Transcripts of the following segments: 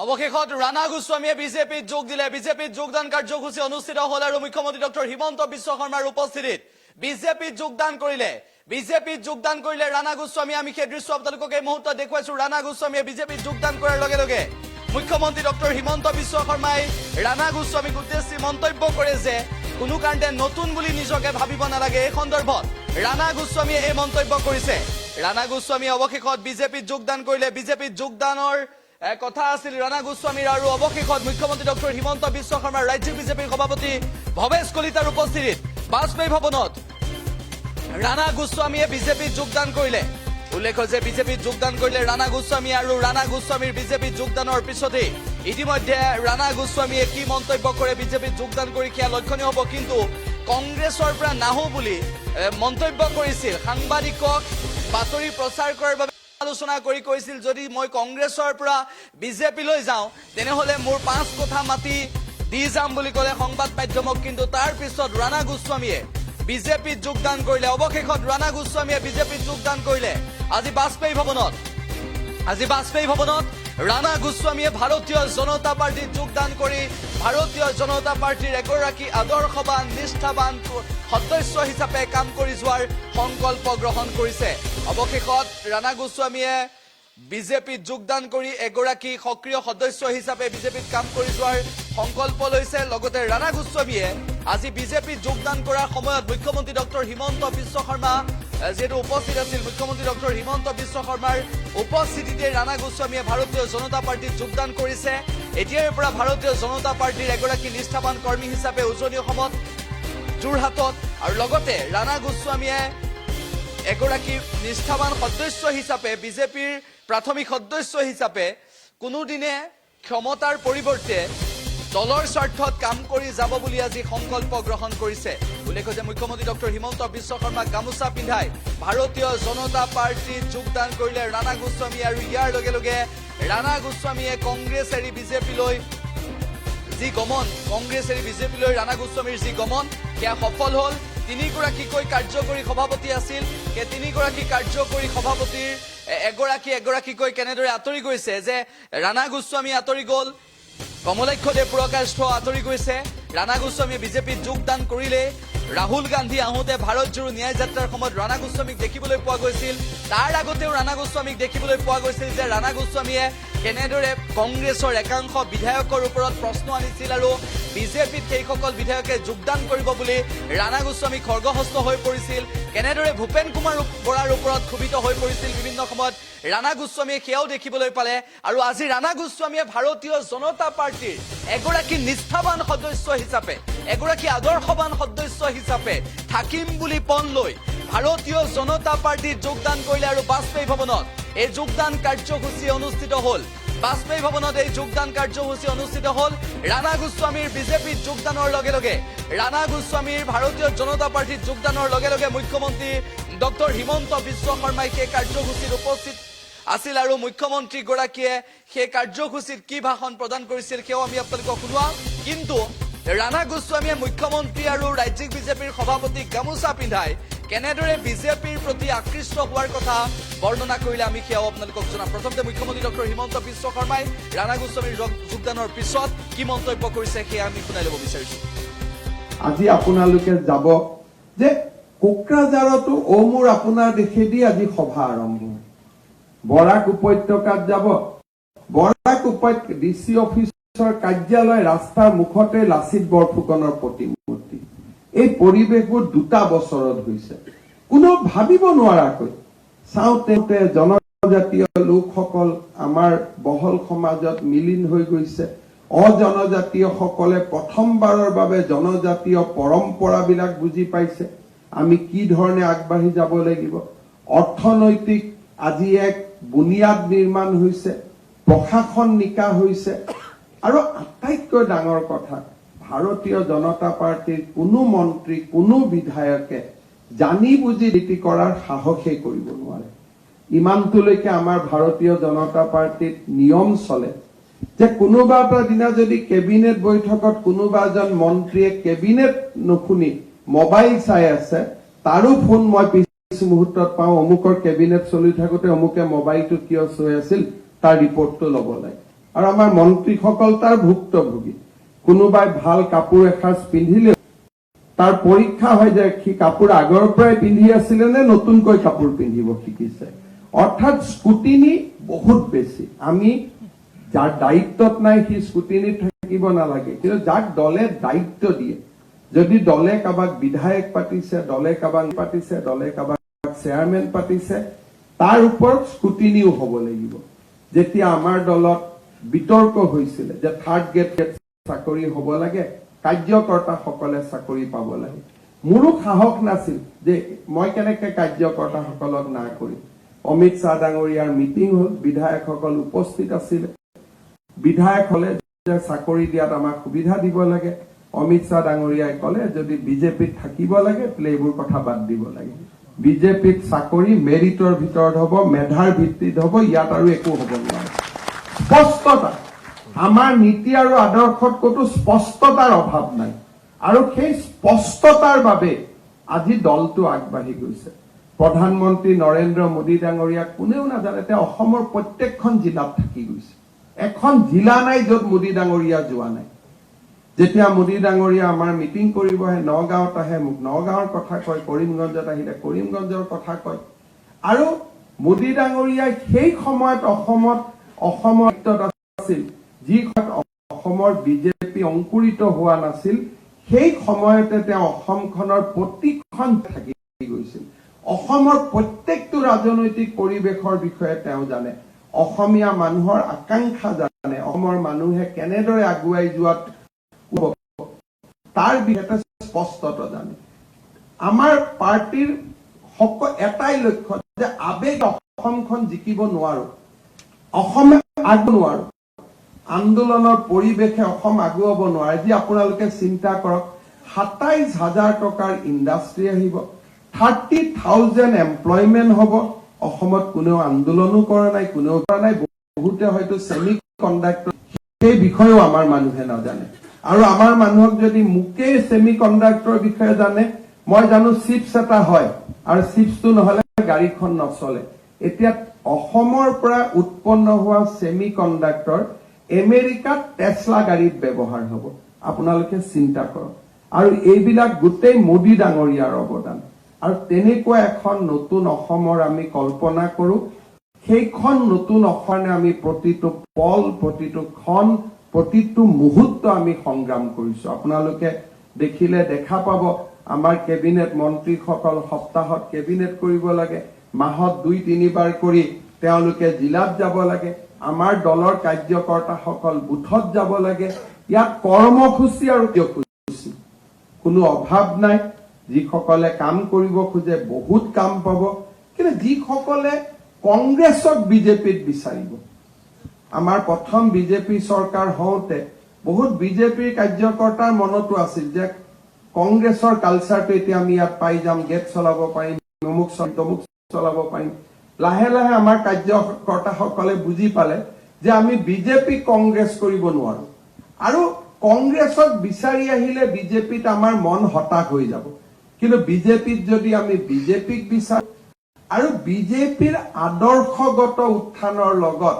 অবশেষত ৰাণা গোস্বামীয়ে বিজেপিত যোগ দিলে। বিজেপিত যোগদান কাৰ্যসূচী অনুষ্ঠিত হল আৰু মুখ্যমন্ত্ৰী ডক্টৰ হিমন্ত বিশ্ব শৰ্মাৰ উপস্থিতিত বিজেপিত যোগদান কৰিলে ৰাণা গোস্বামী। আমি সেই দৃশ্য আপোনালোকক এই মুহূৰ্তত দেখুৱাইছো। ৰাণা গোস্বামীয়ে বিজেপিত যোগদান কৰাৰ লগে লগে মুখ্যমন্ত্ৰী ডক্টৰ হিমন্ত বিশ্ব শৰ্মাই ৰাণা গোস্বামীক উদ্দেশ্যি মন্তব্য কৰে যে কোনো কাৰণতে নতুন বুলি নিজকে ভাবিব নালাগে। এই সন্দৰ্ভত ৰাণা গোস্বামীয়ে এই মন্তব্য কৰিছে। ৰাণা গোস্বামীয়ে অৱশেষত বিজেপিত যোগদান কৰিলে। বিজেপিত যোগদানৰ কথা আছিল ৰাণা গোস্বামীৰ আৰু অৱশেষত মুখ্যমন্ত্ৰী ডক্টৰ হিমন্ত বিশ্ব শৰ্মাৰ ৰাজ্যিক বিজেপিৰ সভাপতি ভৱেশ কলিতাৰ উপস্থিতিত বাজপেয়ী ভৱনত ৰাণা গোস্বামীয়ে বিজেপিত যোগদান কৰিলে। উল্লেখ্য যে বিজেপিত যোগদান কৰিলে ৰাণা গোস্বামী আৰু ৰাণা গোস্বামীৰ বিজেপিত যোগদানৰ পিছতেই ইতিমধ্যে ৰাণা গোস্বামীয়ে কি মন্তব্য কৰে বিজেপিত যোগদান কৰি সেয়া লক্ষণীয় হ'ব। কিন্তু কংগ্ৰেছৰ পৰা নাহো বুলি মন্তব্য কৰিছিল। সাংবাদিকক বাতৰি প্ৰচাৰ কৰাৰ বাবে আলোচনা কৰি কৈছিল যদি মই কংগ্ৰেছৰ পৰা বিজেপিলৈ যাওঁ তেনেহলে মোৰ 5 কথা মাটি দি যাম বুলি ক'লে সংবাদ মাধ্যমক। কিন্তু তাৰ পিছত ৰাণা গোস্বামীয়ে বিজেপিত যোগদান কৰিলে। অৱশেষত ৰাণা গোস্বামীয়ে বিজেপিত যোগদান কৰিলে। আজি বাজপেয়ী ভৱনত ৰাণা গোস্বামীয়ে ভাৰতীয় জনতা পাৰ্টিত যোগদান কৰি ভাৰতীয় জনতা পাৰ্টিৰ এগৰাকী আদৰ্শবান নিষ্ঠাবান সদস্য হিচাপে কাম কৰি যোৱাৰ সংকল্প গ্ৰহণ কৰিছে। অৱশেষত ৰাণা গোস্বামীয়ে বিজেপিত যোগদান কৰি এগৰাকী সক্ৰিয় সদস্য হিচাপে বিজেপিত কাম কৰি যোৱাৰ সংকল্প লৈছে। লগতে ৰাণা গোস্বামীয়ে আজি বিজেপিত যোগদান কৰাৰ সময়ত মুখ্যমন্ত্ৰী ডক্টৰ হিমন্ত বিশ্ব শৰ্মা যেহেতু উপস্থিত আছিল, মুখ্যমন্ত্ৰী ডক্টৰ হিমন্ত বিশ্ব শৰ্মাৰ উপস্থিতিতে ৰাণা গোস্বামীয়ে ভাৰতীয় জনতা পাৰ্টিত যোগদান কৰিছে। এতিয়াৰে পৰা ভাৰতীয় জনতা পাৰ্টিৰ এগৰাকী নিষ্ঠাবান কৰ্মী হিচাপে উজনি অসমত যোৰহাটত আৰু লগতে ৰাণা গোস্বামীয়ে এগৰাকী নিষ্ঠাবান সদস্য হিচাপে বিজেপিৰ প্ৰাথমিক সদস্য হিচাপে কোনোদিনে ক্ষমতাৰ পৰিৱৰ্তে দলৰ স্বাৰ্থত কাম কৰি যাব বুলি আজি সংকল্প গ্ৰহণ কৰিছে। উল্লেখ্য যে মুখ্যমন্ত্ৰী ডক্টৰ হিমন্ত বিশ্ব শৰ্মাক গামোচা পিন্ধাই ভাৰতীয় জনতা পাৰ্টিত যোগদান কৰিলে ৰাণা গোস্বামী। আৰু ইয়াৰ লগে লগে ৰাণা গোস্বামীয়ে কংগ্ৰেছ এৰি বিজেপিলৈ ৰাণা গোস্বামীৰ যি গমন সেয়া সফল হ'ল। 3গৰাকীকৈ কাৰ্যকৰী সভাপতি আছিল। সেই 3গৰাকী কাৰ্যকৰী সভাপতিৰ এগৰাকীকৈ কেনেদৰে আঁতৰি গৈছে যে ৰাণা গোস্বামী আঁতৰি গ'ল, কমলাক্ষ দেৱপ্ৰকাশ আঁতৰি গৈছে। ৰাণা গোস্বামীয়ে বিজেপিত যোগদান কৰিলে। ৰাহুল গান্ধী আহোঁতে ভাৰত জোড়ো ন্যায় যাত্ৰাৰ সময়ত ৰাণা গোস্বামীক দেখিবলৈ পোৱা গৈছিল। তাৰ আগতেও ৰাণা গোস্বামীক দেখিবলৈ পোৱা গৈছিল যে ৰাণা গোস্বামীয়ে কেনেদৰে কংগ্ৰেছৰ একাংশ বিধায়কৰ ওপৰত প্ৰশ্ন আনিছিল আৰু বিজেপিত সেইসকল বিধায়কে যোগদান কৰিব বুলি ৰাণা গোস্বামী খৰ্গহস্ত হৈ পৰিছিল। কেনেদৰে ভূপেন কুমাৰ বৰাৰ ওপৰত ক্ষোভিত হৈ পৰিছিল বিভিন্ন সময়ত ৰাণা গোস্বামীয়ে সেয়াও দেখিবলৈ পালে। আৰু আজি ৰাণা গোস্বামীয়ে ভাৰতীয় জনতা পাৰ্টিৰ এগৰাকী নিষ্ঠাবান সদস্য হিচাপে এগৰাকী আদৰ্শবান সদস্য হিচাপে থাকিম বুলি পণ লৈ ভাৰতীয় জনতা পাৰ্টিত যোগদান কৰিলে। আৰু বাজপেয়ী ভৱনত এই যোগদান কাৰ্যসূচী অনুষ্ঠিত হ'ল। ৰাণা গোস্বামীৰ বিজেপিত যোগদানৰ লগে লগে ৰাণা গোস্বামীৰ ভাৰতীয় জনতা পাৰ্টিত যোগদানৰ লগে লগে মুখ্যমন্ত্ৰী ডক্টৰ হিমন্ত বিশ্ব শৰ্মাই সেই কাৰ্যসূচীত উপস্থিত আছিল। আৰু মুখ্যমন্ত্ৰীগৰাকীয়ে সেই কাৰ্যসূচীত কি ভাষণ প্ৰদান কৰিছিল সেয়াও আমি আপোনালোকক শুনোৱাম। কিন্তু ৰাণা গোস্বামীয়ে মুখ্যমন্ত্ৰী আৰু ৰাজ্যিক বিজেপিৰ সভাপতিক গামোচা পিন্ধাই কেনেদৰে বিজেপিৰ প্ৰতি আকৃষ্ট হোৱাৰ কথা বৰ্ণনা কৰিলে আমি সেয়াও আপোনালোকক জনাম। প্ৰথমতে মুখ্যমন্ত্ৰী ডক্টৰ হিমন্ত বিশ্ব শৰ্মাই ৰাণা গোস্বামীৰ যোগদানৰ পিছত কি মন্তব্য কৰিছে সেয়া আমি শুনাই ল'ব বিচাৰিছো। আজি আপোনালোকে যাব যে কোকৰাঝাৰতো মোৰ আপোনাৰ দেশেদি আজি সভা আৰম্ভ, বৰাক উপত্যকাত যাব। বৰাক উপত্যকা ডিচি অফিচৰ কাৰ্যালয় ৰাস্তাৰ মুখতে লাচিত বৰফুকনৰ প্ৰতিমূৰ্তি। এই পৰিৱেশবোৰ 2টা বছৰত হৈছে। কোনো ভাবিব নোৱাৰাকৈ চাওঁতে জনজাতীয় লোকসকল আমাৰ বহল সমাজত মিলিন হৈ গৈছে। অজনজাতীয় সকলে প্ৰথমবাৰৰ বাবে জনজাতীয় পৰম্পৰাবিলাক বুজি পাইছে। আমি কি ধৰণে আগবাঢ়ি যাব লাগিব। অৰ্থনৈতিক আজি এক বুনিয়াদ নিৰ্মাণ হৈছে, প্ৰশাসন নিকা হৈছে। আৰু আটাইতকৈ ডাঙৰ কথা, ভাৰতীয় জনতা পাৰ্টিৰ কোনো মন্ত্ৰী কোনো বিধায়কে জানি বুজি নীতি কৰাৰ সাহসেই কৰিব নোৱাৰে। ইমানটোলৈকে আমাৰ ভাৰতীয় জনতা পাৰ্টিত নিয়ম চলে যে কোনোবা এটা দিনা যদি কেবিনেট বৈঠকত কোনোবা এজন মন্ত্ৰীয়ে কেবিনেট নুশুনি মোবাইল চাই আছে, তাৰো ফোন মই পিছ মুহূৰ্তত পাওঁ, অমুকৰ কেবিনেট চলি থাকোতে অমুকে মোবাইলটো কিয় চাই আছিল তাৰ ৰিপৰ্টটো ল'ব লাগে। আৰু আমাৰ মন্ত্ৰীসকল তাৰ ভুক্তভোগী কোনোবাই ভাল কাপোৰ এসাঁজ পিন্ধিলে তাৰ পৰীক্ষা হয় যে সি কাপোৰ আগৰ পৰাই পিন্ধি আছিলে নে নতুনকৈ কাপোৰ পিন্ধিব শিকিছে অৰ্থাৎ স্কুটিনি বহুত বেছি আমি যাৰ দায়িত্বত নাই সি স্কুটিনিত থাকিব নালাগে কিন্তু যাক দলে দায়িত্ব দিয়ে যদি দলে কাবাক বিধায়ক পাতিছে দলে কাবাক পাতিছে দলে কাবাক চেয়াৰমেন পাতিছে তাৰ ওপৰত স্কুটিনিও হ'ব লাগিব যেতিয়া আমাৰ দলত বিতৰ্ক হৈছিল যে থাৰ্ড গ্ৰেড চাকৰি হ'ব লাগে কাৰ্যকৰ্তাসকলে চাকৰি পাব লাগে মোৰো সাহস নাছিল যে মই কেনেকে কাৰ্যকৰ্তাসকলক না কৰিম অমিত শ্বাহ ডাঙৰীয়াৰ মিটিং হ'ল বিধায়কসকল উপস্থিত আছিল বিধায়ক হলে যে চাকৰি দিয়াত আমাক সুবিধা দিব লাগে অমিত শ্বাহ ডাঙৰীয়াই কলে যদি বিজেপিত থাকিব লাগে এইবোৰ কথা বাদ দিব লাগে বিজেপিত চাকৰি মেৰিটৰ ভিতৰত হ'ব মেধাৰ ভিত্তিত হ'ব ইয়াত আৰু একো হ'ব নোৱাৰে স্পষ্টতা আমাৰ নীতি আৰু আদৰ্শত কতো স্পষ্টতাৰ অভাৱ নাই আৰু সেই স্পষ্টতাৰ বাবে আজি দলটো আগবাঢ়ি গৈছে প্ৰধানমন্ত্ৰী নৰেন্দ্ৰ মোদী ডাঙৰীয়াক কোনেও নাজানে তেওঁ অসমৰ প্ৰত্যেকখন জিলাত থাকি গৈছে এখন জিলা নাই য'ত মোদী ডাঙৰীয়া যোৱা নাই যেতিয়া মোদী ডাঙৰীয়া আমাৰ মিটিং কৰিব আহে নগাঁৱত আহে মোক নগাঁৱৰ কথা কয় কৰিমগঞ্জত আহিলে কৰিমগঞ্জৰ কথা কয় আৰু মোদী ডাঙৰীয়াই সেই সময়ত অসমৰ আছিল যি অসমৰ বিজেপি অংকুৰিত হোৱা নাছিল সেই সময়তে তেওঁ অসমখনৰ প্ৰতিখন থাকি গৈছিল অসমৰ প্ৰত্যেকটো ৰাজনৈতিক পৰিৱেশৰ বিষয়ে তেওঁ জানে অসমীয়া মানুহৰ আকাংক্ষা জানে অসমৰ মানুহে কেনেদৰে আগুৱাই যোৱাত তাৰ বিষয়ে স্পষ্টতা জানে আমাৰ পাৰ্টিৰ এটাই লক্ষ্য যে আবেগ অসমখন জিকিব নোৱাৰো অসমে আগুৱাব নোৱাৰো আন্দোলনৰ পৰিৱেশে অসম আগুৱাব নোৱাৰে যি আপোনালোকে চিন্তা কৰক ২৭,০০০ টকাৰ ইণ্ডাষ্ট্ৰী আহিব 30,000 এমপ্লয়মেন্ট হ'ব অসমত কোনেও আন্দোলনো কৰা নাই কোনেও কৰা নাই বহুতে হয়তো সেমি কণ্ডাক্টৰ সেই বিষয়েও আমাৰ মানুহে নাজানে আৰু আমাৰ মানুহক যদি মুকে সেমি কণ্ডাক্টৰ বিষয়ে জানে মই জানো চিপছ এটা হয় আৰু চিপছটো নহলে গাড়ীখন নচলে এতিয়া অসমৰ পৰা উৎপন্ন হোৱা সেমি কণ্ডাক্টৰ আমেৰিকাত টেসলা গাড়ীত ব্যৱহাৰ হ'ব আপোনালোকে চিন্তা কৰক আৰু এইবিলাক গোটেই মোদী ডাঙৰীয়াৰ অৱদান আৰু তেনেকুৱা এখন নতুন অসমৰ আমি কল্পনা কৰো সেইখন নতুন অসমে আমি প্ৰতিটো পল প্ৰতিটো ক্ষণ প্ৰতিটো মুহূৰ্ত আমি সংগ্ৰাম কৰিছো আপোনালোকে দেখিলে দেখা পাব আমাৰ কেবিনেট মন্ত্ৰীসকল সপ্তাহত কেবিনেট কৰিব লাগে মাহত 2-3 বাৰ কৰি তেওঁলোকে জিলাত যাব লাগে আমাৰ দলৰ কাৰ্যকৰ্তাসকল বুথত যাব লাগে ইয়াত কৰ্মসূচী আৰু কাৰ্যসূচী কোনো অভাৱ নাই যিসকলে কাম কৰিব খোজে বহুত কাম পাব কিন্তু যিসকলে কংগ্ৰেছক বিজেপিত বিচাৰিব আমাৰ প্ৰথম বিজেপি চৰকাৰ হওঁতে বহুত বিজেপিৰ কাৰ্যকৰ্তাৰ মনতো আছিল যে কংগ্ৰেছৰ কালচাৰটো এতিয়া আমি ইয়াত পাই যাম গেট চলাব পাৰিম অমুক চলাব পাৰিম লাহে লাহে আমাৰ কাৰ্যকৰ্তাসকলে বুজি পালে যে আমি বিজেপি কংগ্ৰেছ কৰিব নোৱাৰো আৰু কংগ্ৰেছক বিচাৰি আহিলে বিজেপিত আমাৰ মন হতাশ হৈ যাব কিন্তু বিজেপিত যদি আমি বিজেপিক বিচাৰো আৰু বিজেপিৰ আদৰ্শগত উত্থানৰ লগত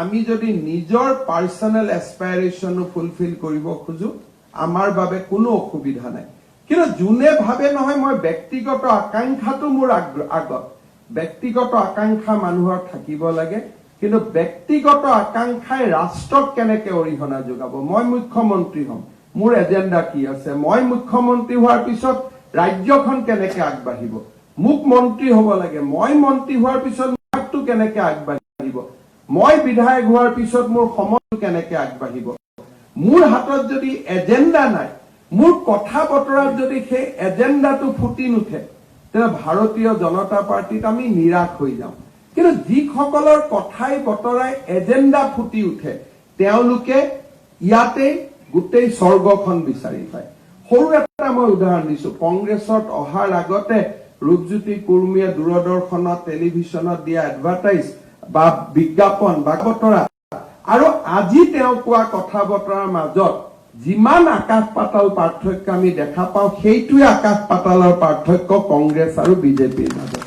আমি যদি নিজৰ পাৰ্সোনেল এসপাইৰেশনো ফুলফিল কৰিব খুজো আমাৰ বাবে কোনো অসুবিধা নাই কিন্তু জুনে ভাবে নহয় মই ব্যক্তিগত আকাংক্ষাটো মোৰ আগত ব্যক্তিগত আকাংক্ষা মানুহৰ থাকিব লাগে কিন্তু ব্যক্তিগত আকাংক্ষাই ৰাষ্ট্ৰক কেনেকে অৰিহণা যোগাব মই মুখ্যমন্ত্ৰী হম মোৰ এজেন্ডা কি আছে মই মুখ্যমন্ত্ৰী হোৱাৰ পিছত ৰাজ্যখন কেনেকে আগবাঢ়িব মুখ মন্ত্ৰী হ'ব লাগে মই মন্ত্ৰী হোৱাৰ পিছত মাকটো কেনেকে আগবাঢ়িব মই বিধায়ক হোৱাৰ পিছত মোৰ সমাজটো কেনেকে আগবাঢ়িব মোৰ হাতত যদি এজেন্ডা নাই মোৰ কথা বতৰাত যদি সেই এজেন্ডাটো ফুটি নুঠে তেনে ভাৰতীয় জনতা পাৰ্টিত আমি নিৰাশ হৈ যাম কিন্তু যিসকলৰ কথাই বতৰাই এজেন্ডা ফুটি উঠে তেওঁলোকে ইয়াতে গোটেই স্বৰ্গখন বিচাৰি পায় সৰু এটা মই উদাহৰণ দিছো কংগ্ৰেছত অহাৰ আগতে ৰূপজ্যোতি কুৰ্মীয়ে দূৰদৰ্শনত টেলিভিছনত দিয়া এডভাৰটাইজ বা বিজ্ঞাপন বা বতৰা আৰু আজি তেওঁ কোৱা কথা বতৰাৰ মাজত যিমান আকাশ পাতাল পাৰ্থক্য আমি দেখা পাওঁ সেইটোৱে আকাশ পাতালৰ পাৰ্থক্য কংগ্ৰেছ আৰু বিজেপিৰ মাজত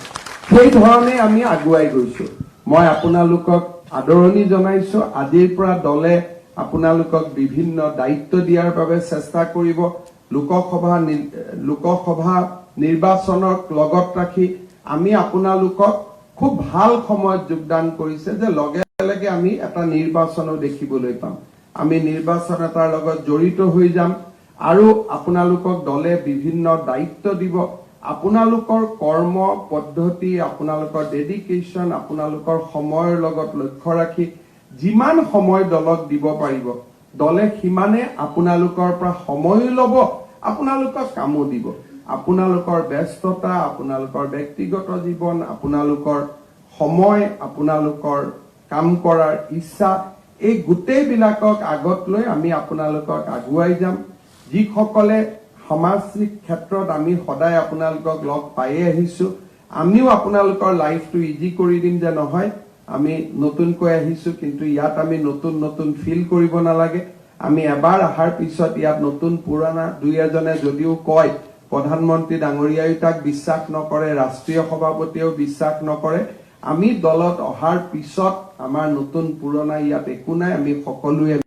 সেই ধৰণে আমি আগুৱাই গৈছো মই আপোনালোকক আদৰণি জনাইছো আজিৰ পৰা দলে আপোনালোকক বিভিন্ন দায়িত্ব দিয়াৰ বাবে চেষ্টা কৰিব লোকসভা নিৰ্বাচনক লগত ৰাখি আমি আপোনালোকক খুব ভাল সময়ত যোগদান কৰিছে যে লগে লগে আমি এটা নিৰ্বাচনো দেখিবলৈ পাম আমি নিৰ্বাচন এটাৰ লগত জড়িত হৈ যাম আৰু আপোনালোকক দলে বিভিন্ন দায়িত্ব দিব আপোনালোকৰ কৰ্ম পদ্ধতি আপোনালোকৰ ডেডিকেশ্যন আপোনালোকৰ সময়ৰ লগত লক্ষ্য ৰাখি যিমান সময় দলক দিব পাৰিব দলে সিমানে আপোনালোকৰ পৰা সময় ল'ব আপোনালোকক কামো দিব আপোনালোকৰ ব্যস্ততা আপোনালোকৰ ব্যক্তিগত জীৱন আপোনালোকৰ সময় আপোনালোকৰ কাম কৰাৰ ইচ্ছা এই গোটেইবিলাকক আগত লৈ আমি আপোনালোকক আগুৱাই যাম যিসকলে সামাজিক ক্ষেত্ৰত আমি সদায় আপোনালোকক লগ পায়ে আহিছো আমিও আপোনালোকৰ লাইফটো ইজি কৰি দিম যে নহয় আমি নতুনকৈ আহিছো কিন্তু ইয়াত আমি নতুন ফিল কৰিব নালাগে আমি এবাৰ আহাৰ পিছত ইয়াত নতুন পুৰণা দুই এজনে যদিও কয় প্ৰধানমন্ত্ৰী ডাঙৰীয়াই তাক বিশ্বাস নকৰে ৰাষ্ট্ৰীয় সভাপতিয়েও বিশ্বাস নকৰে আমি দলত অহাৰ পিছত আমাৰ নতুন পুৰণা ইয়াত একো নাই আমি সকলোৱে